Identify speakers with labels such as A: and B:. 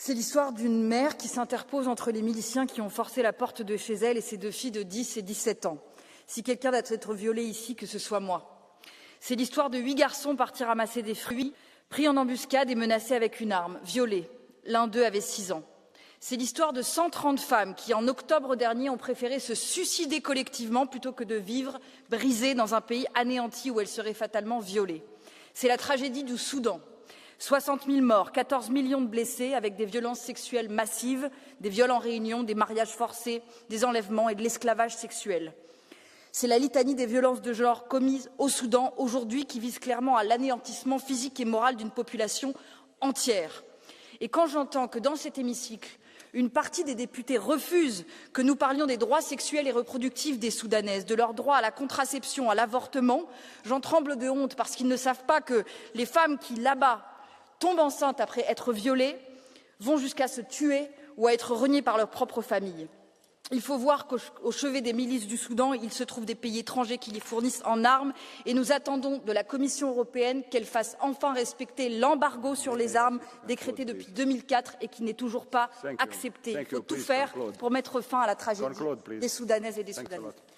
A: C'est l'histoire d'une mère qui s'interpose entre les miliciens qui ont forcé la porte de chez elle et ses deux filles de 10 et 17 ans. Si quelqu'un doit être violé ici, que ce soit moi. C'est l'histoire de 8 garçons partis ramasser des fruits, pris en embuscade et menacés avec une arme, violés. L'un d'eux avait 6 ans. C'est l'histoire de 130 femmes qui, en octobre dernier, ont préféré se suicider collectivement plutôt que de vivre brisées dans un pays anéanti où elles seraient fatalement violées. C'est la tragédie du Soudan. 60 000 morts, 14 millions de blessés avec des violences sexuelles massives, des viols en réunion, des mariages forcés, des enlèvements et de l'esclavage sexuel. C'est la litanie des violences de genre commises au Soudan aujourd'hui qui vise clairement à l'anéantissement physique et moral d'une population entière. Et quand j'entends que dans cet hémicycle, une partie des députés refuse que nous parlions des droits sexuels et reproductifs des Soudanaises, de leur droit à la contraception, à l'avortement, j'en tremble de honte parce qu'ils ne savent pas que les femmes qui, là-bas, tombent enceintes après être violées, vont jusqu'à se tuer ou à être reniées par leur propre famille. Il faut voir qu'au chevet des milices du Soudan, il se trouve des pays étrangers qui les fournissent en armes et nous attendons de la Commission européenne qu'elle fasse enfin respecter l'embargo sur les armes décrété depuis 2004 et qui n'est toujours pas accepté. Il faut tout faire pour mettre fin à la tragédie des Soudanaises et des Soudanais.